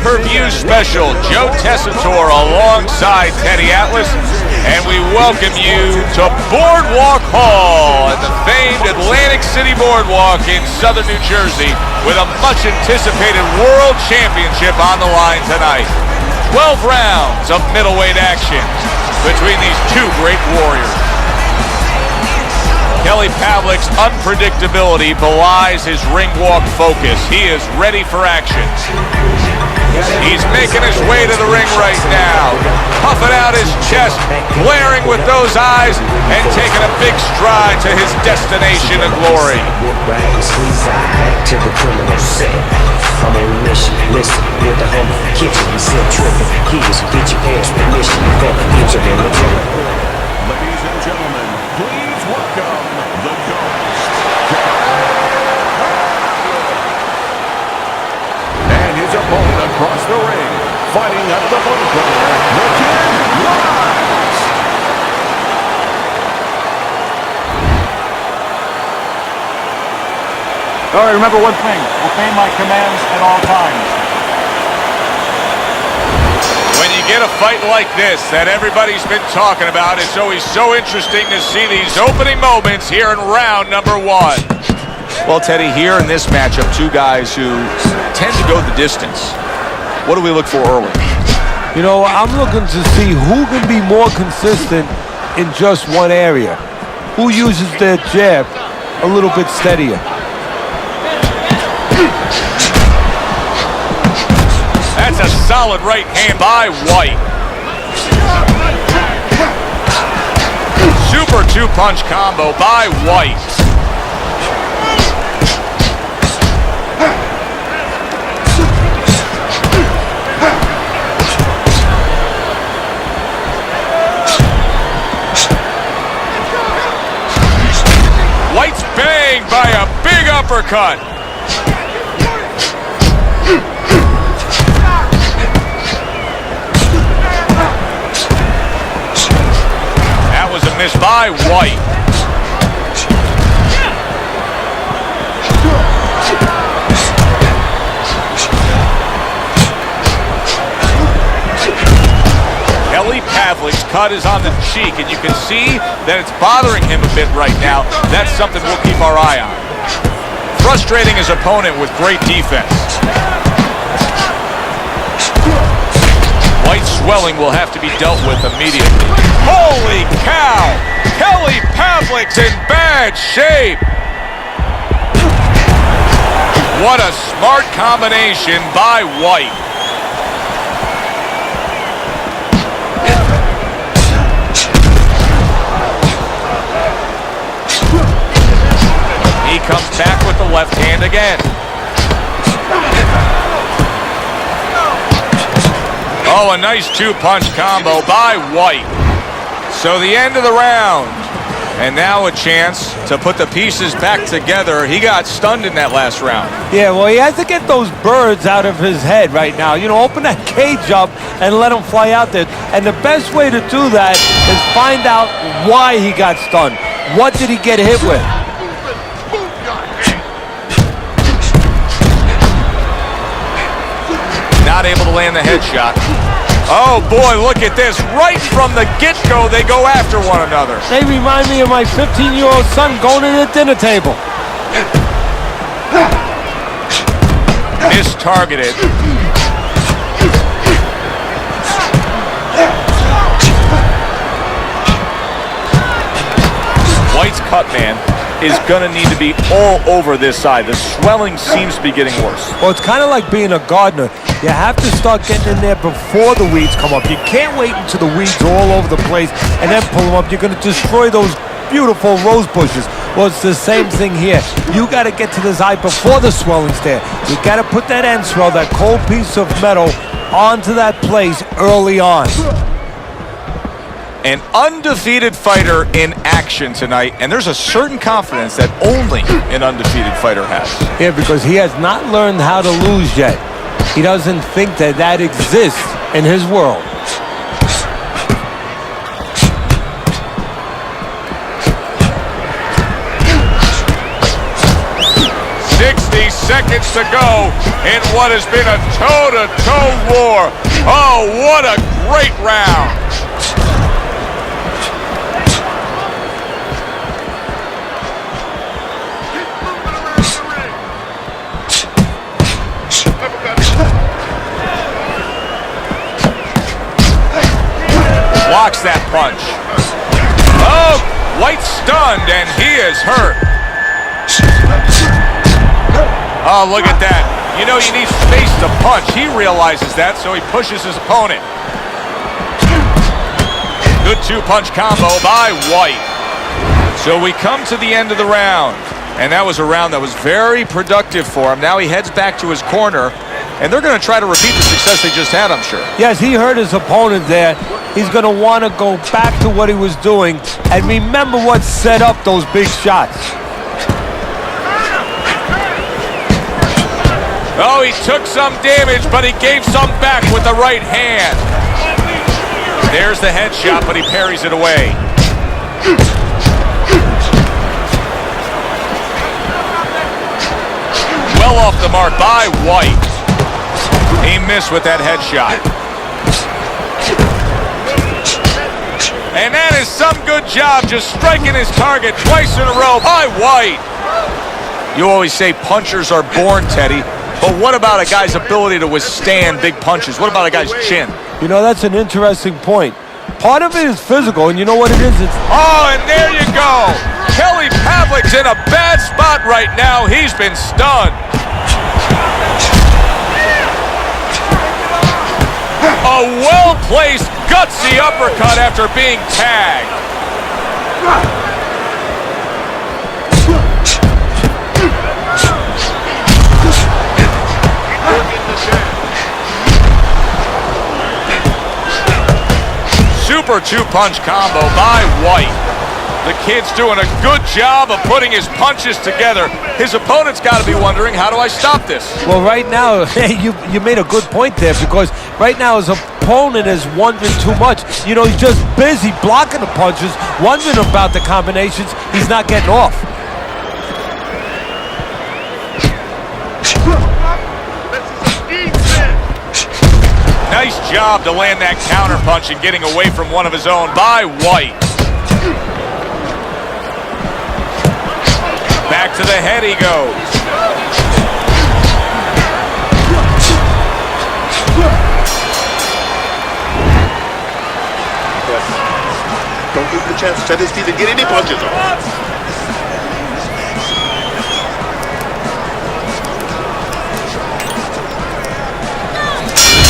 pay-per-view special. Joe Tessitore alongside Teddy Atlas, and we welcome you to Boardwalk Hall at the famed Atlantic City Boardwalk in southern New Jersey with a much-anticipated World Championship on the line tonight. 12 rounds of middleweight action between these two great warriors. Kelly Pavlik's unpredictability belies his ring walk focus. He is ready for action. He's making his way to the ring right now, puffing out his chest, glaring with those eyes, and taking a big stride to his destination of glory. I'm on a mission, listen, with the humble kitchen, we still tripping. Here's get your parents' permission, you're gonna enter in the room. Ladies and gentlemen, please welcome the Ghost. And his opponent across the ring, fighting at the bottom corner, the Kid Rise. All right, remember one thing, obey my commands at all times. When you get a fight like this that everybody's been talking about, it's always so interesting to see these opening moments here in round number one. Well, Teddy, here in this matchup, two guys who tend to go the distance. What do we look for early? You know, I'm looking to see who can be more consistent in just one area. Who uses their jab a little bit steadier. That's a solid right hand by White. Super two-punch combo by White. White's banged by a big uppercut. Was a miss by White. Kelly Pavlik's cut is on the cheek, and you can see that it's bothering him a bit right now. That's something we'll keep our eye on. Frustrating his opponent with great defense. White swelling will have to be dealt with immediately. Holy cow! Kelly Pavlik's in bad shape. What a smart combination by White. He comes back with the left hand again. Oh, a nice two-punch combo by White. So the end of the round. And now a chance to put the pieces back together. He got stunned in that last round. Yeah, well, he has to get those birds out of his head right now. You know, open that cage up and let him fly out there. And the best way to do that is find out why he got stunned. What did he get hit with? Not able to land the headshot. Oh boy, look at this. Right from the get-go, they go after one another. They remind me of my 15-year-old son going to the dinner table. Mistargeted. White's cut, man, is gonna need to be all over this side. The swelling seems to be getting worse. Well, it's kind of like being a gardener. You have to start getting in there before the weeds come up. You can't wait until the weeds are all over the place and then pull them up. You're going to destroy those beautiful rose bushes. Well, it's the same thing here. You got to get to the eye before the swelling's there. You got to put that end swell, that cold piece of metal, onto that place early on. An undefeated fighter in action tonight, and there's a certain confidence that only an undefeated fighter has. Yeah, because he has not learned how to lose yet. He doesn't think that that exists in his world. 60 seconds to go. in what has been a toe-to-toe war. Oh, what a great round. Blocks that punch. Oh, White stunned, and he is hurt. Oh, look at that. You know, you need space to punch. He realizes that, so he pushes his opponent. Good two-punch combo by White. So we come to the end of the round, and that was a round that was very productive for him. Now he heads back to his corner, and they're going to try to repeat the success they just had, I'm sure. Yes, he hurt his opponent there. He's going to want to go back to what he was doing and remember what set up those big shots. Oh, he took some damage, but he gave some back with the right hand. There's the headshot, but he parries it away. Well off the mark by White. He missed with that headshot. And that is some good job just striking his target twice in a row by White. You always say punchers are born, Teddy, but what about a guy's ability to withstand big punches? What about a guy's chin? You know, that's an interesting point. Part of it is physical, and you know what it is? Oh, and there you go. Kelly Pavlik's in a bad spot right now. He's been stunned. A well-placed, gutsy uppercut after being tagged. Super two-punch combo by White. The kid's doing a good job of putting his punches together. His opponent's got to be wondering, how do I stop this? Well, right now, you made a good point there, because right now his opponent is wondering too much. You know, he's just busy blocking the punches, wondering about the combinations. He's not getting off. Nice job to land that counter punch and getting away from one of his own by White. Back to the head he goes. Don't give him the chance to set his feet and get any punches on.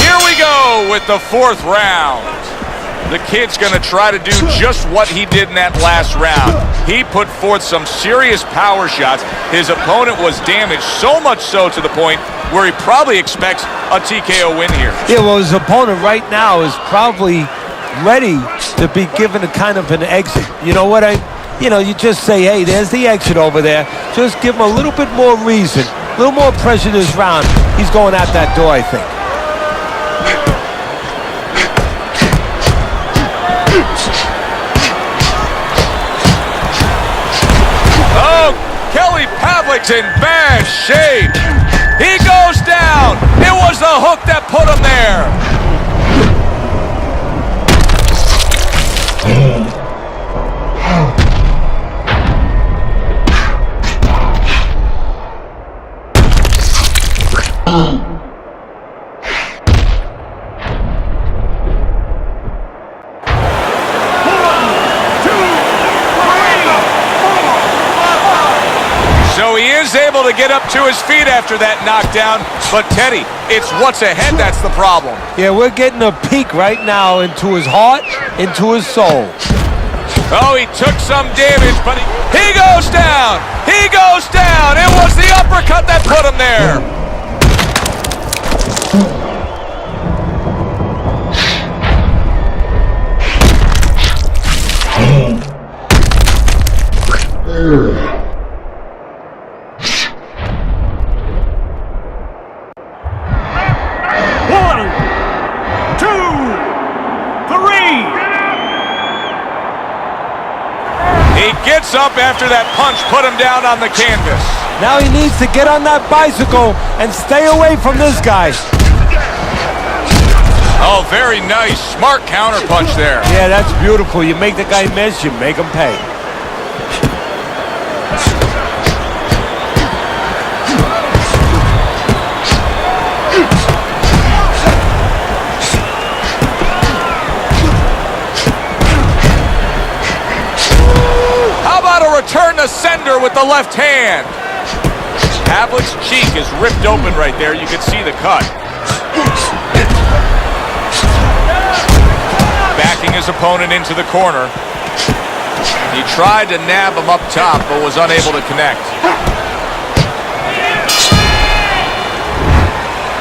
Here we go with the fourth round. The kid's going to try to do just what he did in that last round. He put forth some serious power shots. His opponent was damaged, so much so to the point where he probably expects a TKO win here. Yeah, well, his opponent right now is probably ready to be given a kind of an exit. You know what you just say, hey, there's the exit over there. Just give him a little bit more reason, a little more pressure this round. He's going out that door, I think. Oh, Kelly Pavlik's in bad shape. He goes down. It was the hook that put him there. So he is able to get up to his feet after that knockdown, but Teddy, it's what's ahead that's the problem. Yeah, we're getting a peek right now into his heart, into his soul. Oh, he took some damage, but he goes down! He goes down! It was the uppercut that put him there! He gets up after that punch put him down on the canvas. Now he needs to get on that bicycle and stay away from this guy. Oh, very nice. Smart counterpunch there. Yeah, that's beautiful. You make the guy miss, you make him pay. How about a return to sender with the left hand? Pavlik's cheek is ripped open right there. You can see the cut. Backing his opponent into the corner. He tried to nab him up top, but was unable to connect.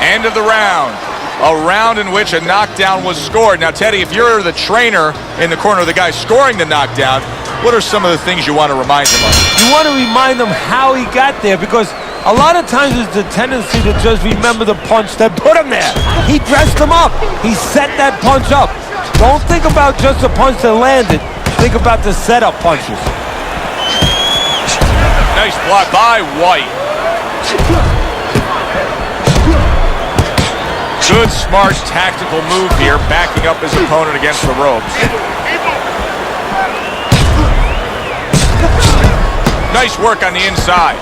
End of the round. A round in which a knockdown was scored. Now, Teddy, if you're the trainer in the corner of the guy scoring the knockdown, what are some of the things you want to remind him of? You want to remind him how he got there, because a lot of times there's the tendency to just remember the punch that put him there. He dressed him up. He set that punch up. Don't think about just the punch that landed. Think about the setup punches. Nice block by White. Good, smart, tactical move here, backing up his opponent against the ropes. Nice work on the inside.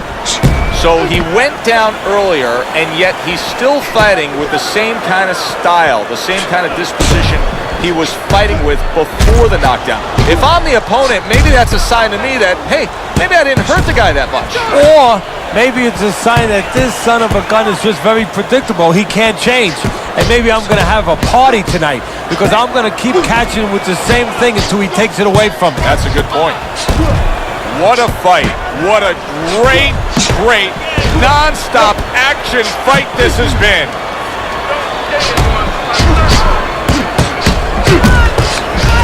So he went down earlier, and yet he's still fighting with the same kind of style, the same kind of disposition he was fighting with before the knockdown. If I'm the opponent, maybe that's a sign to me that, hey, maybe I didn't hurt the guy that much. Or maybe it's a sign that this son of a gun is just very predictable. He can't change. And maybe I'm going to have a party tonight because I'm going to keep catching him with the same thing until he takes it away from me. That's a good point. What a fight. What a great, great, non-stop action fight this has been.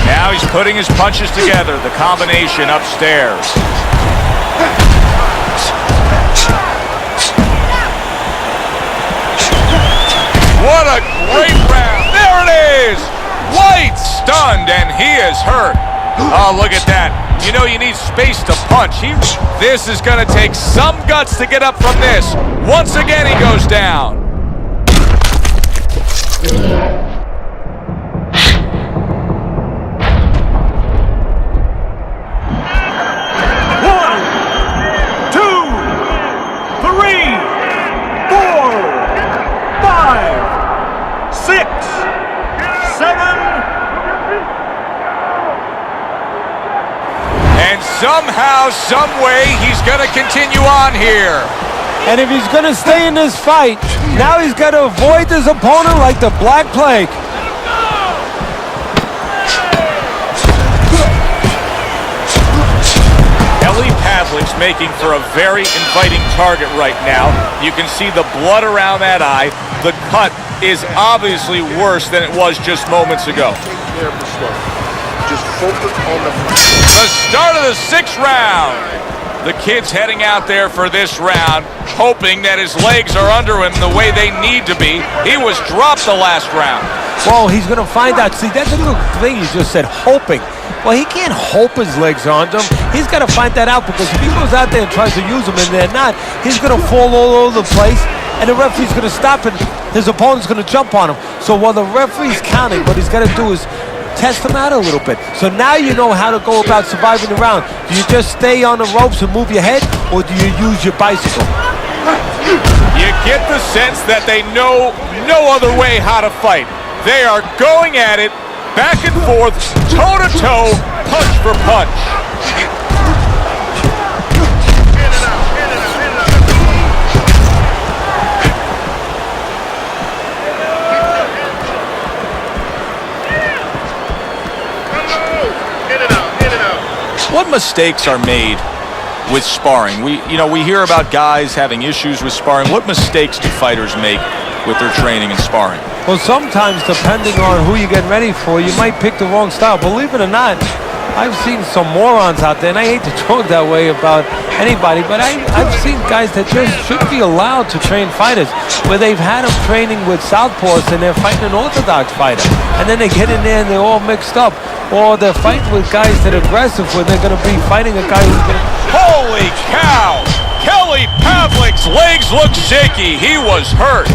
Now he's putting his punches together, the combination upstairs. What a great round. There it is. White stunned, and he is hurt. Oh, look at that. You know you need space to punch. This is going to take some guts to get up from this. Once again, he goes down. Somehow, some way, he's going to continue on here. And if he's going to stay in this fight, now he's got to avoid his opponent like the Black Plague. Pavlik's making for a very inviting target right now. You can see the blood around that eye. The cut is obviously worse than it was just moments ago. Just focus on the start of the 6th round. The kid's heading out there for this round, hoping that his legs are under him the way they need to be. He was dropped the last round. Well, he's going to find out. See, that's a good thing you just said, hoping. Well, he can't hope his legs are under him. He's got to find that out, because if he goes out there and tries to use them and they're not, he's going to fall all over the place, and the referee's going to stop it. His opponent's going to jump on him. So while the referee's counting, what he's got to do is test him out a little bit. So now you know how to go about surviving the round. Do you just stay on the ropes and move your head, or do you use your bicycle? You get the sense that they know no other way how to fight. They are going at it, back and forth, toe-to-toe, punch for punch. What mistakes are made with sparring? We hear about guys having issues with sparring. What mistakes do fighters make with their training and sparring? Well, sometimes, depending on who you're getting ready for, you might pick the wrong style. Believe it or not, I've seen some morons out there, and I hate to talk that way about anybody, but I've seen guys that just shouldn't be allowed to train fighters, where they've had them training with southpaws and they're fighting an orthodox fighter, and then they get in there and they're all mixed up, or they're fighting with guys that are aggressive, where they're going to be fighting a guy who's going to... Holy cow! Kelly Pavlik's legs look shaky. He was hurt.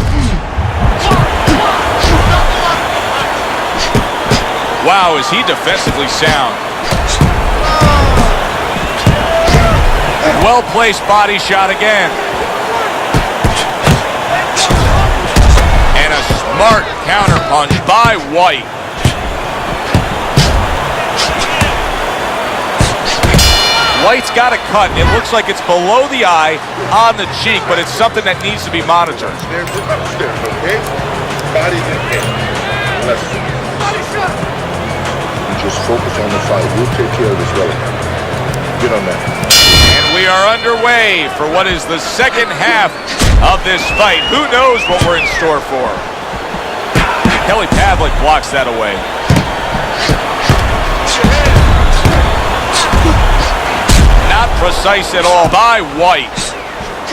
Wow, is he defensively sound. Well-placed body shot again. And a smart counterpunch by White. White's got a cut. It looks like it's below the eye on the cheek, but it's something that needs to be monitored. Upstairs, okay? Body's in here. Body shot. You just focus on the fight. We'll take care of this right now. Get on that. And we are underway for what is the second half of this fight. Who knows what we're in store for? Kelly Pavlik blocks that away. Not precise at all by White.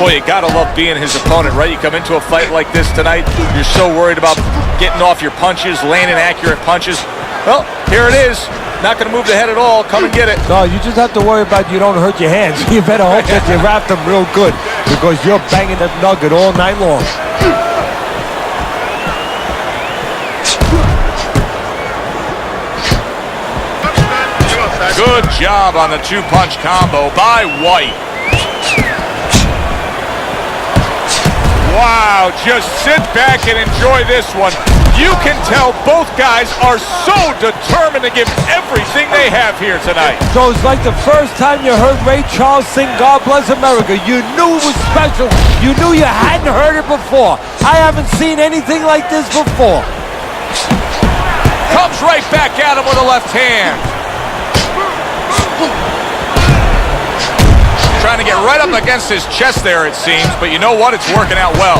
Boy, you gotta love being his opponent, right? You come into a fight like this tonight, you're so worried about getting off your punches, landing accurate punches. Well, here it is. Not gonna move the head at all. Come and get it. No, you just have to worry about you don't hurt your hands. You better hope that you wrap them real good because you're banging that nugget all night long. Good job on the two-punch combo by White. Wow, just sit back and enjoy this one. You can tell both guys are so determined to give everything they have here tonight. So it's like the first time you heard Ray Charles sing God Bless America. You knew it was special. You knew you hadn't heard it before. I haven't seen anything like this before. Comes right back at him with a left hand. Trying to get right up against his chest there, it seems, but you know what? It's working out well.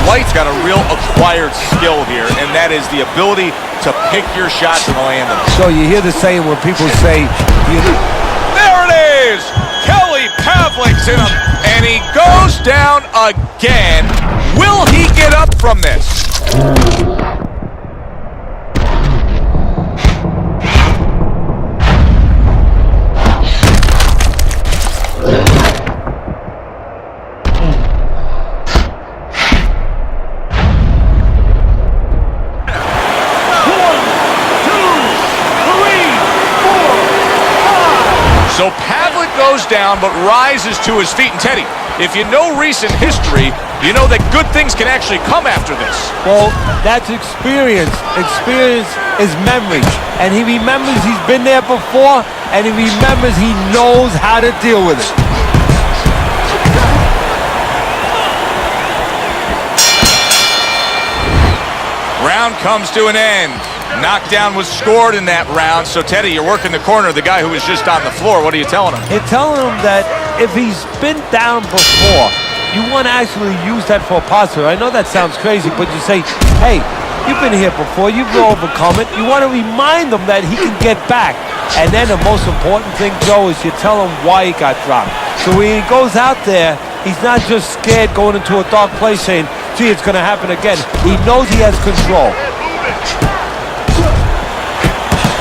White's got a real acquired skill here, and that is the ability to pick your shots and land them. So you hear the saying when people say, there it is! Kelly Pavlik's in him, and he goes down again. Will he get up from this? So Pavlik goes down but rises to his feet. And Teddy, if you know recent history, you know that good things can actually come after this. well, that's experience. Experience is memory. And he remembers he's been there before, and he remembers he knows how to deal with it. Round comes to an end. Knockdown was scored in that round. So, Teddy, you're working the corner of the guy who was just on the floor. What are you telling him? You're telling him that if he's been down before, you want to actually use that for a positive. I know that sounds crazy, but you say, hey, you've been here before. You've overcome it. You want to remind him that he can get back. And then the most important thing, Joe, is you tell him why he got dropped. So when he goes out there, he's not just scared going into a dark place saying, gee, it's going to happen again. He knows he has control.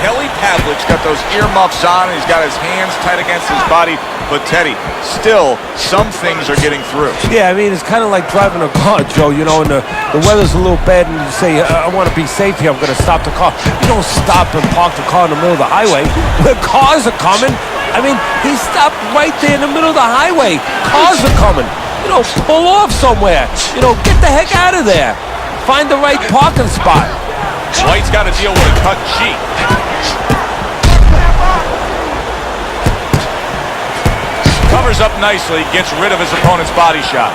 Kelly Pavlik's got those earmuffs on, and he's got his hands tight against his body. But, Teddy, still, some things are getting through. Yeah, I mean, it's kind of like driving a car, Joe, you know, and the weather's a little bad, and you say, I want to be safe here, I'm going to stop the car. You don't stop and park the car in the middle of the highway. The cars are coming. I mean, he stopped right there in the middle of the highway. Cars are coming. You know, pull off somewhere. You know, get the heck out of there. Find the right parking spot. White's got to deal with a cut cheek. Covers up nicely, gets rid of his opponent's body shot.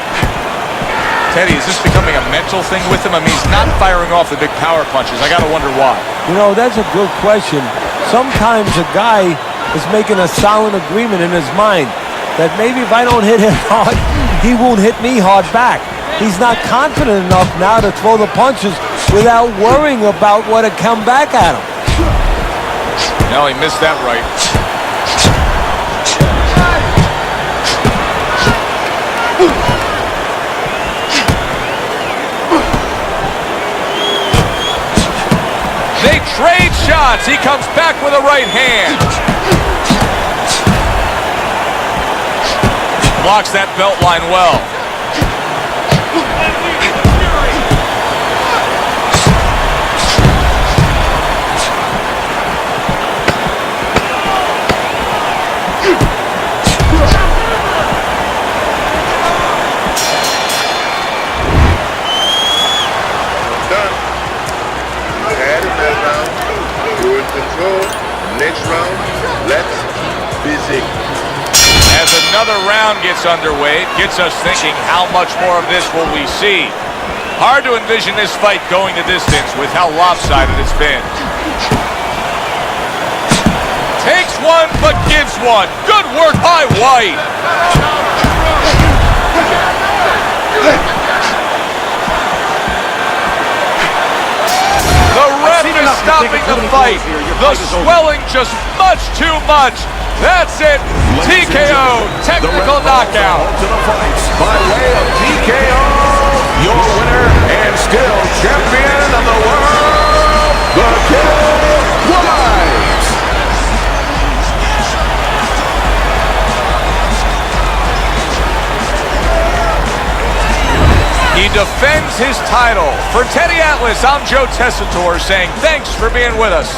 Teddy, is this becoming a mental thing with him? I mean, he's not firing off the big power punches. I got to wonder why. You know, that's a good question. Sometimes a guy is making a silent agreement in his mind that maybe if I don't hit him hard, he won't hit me hard back. He's not confident enough now to throw the punches without worrying about what had come back at him. No, he missed that right. They trade shots. He comes back with a right hand. Blocks that belt line well. Done. You had it that round. You're in control. Next round, let's busy. As another round gets underway, it gets us thinking, how much more of this will we see? Hard to envision this fight going the distance with how lopsided it's been. Takes one, but gives one. Good work by White. The ref is stopping the fight. The swelling just much too much. That's it. TKO, technical knockout. To the fights by way of TKO, your winner and still champion of the world, the Kid White. He defends his title. For Teddy Atlas, I'm Joe Tessitore saying thanks for being with us.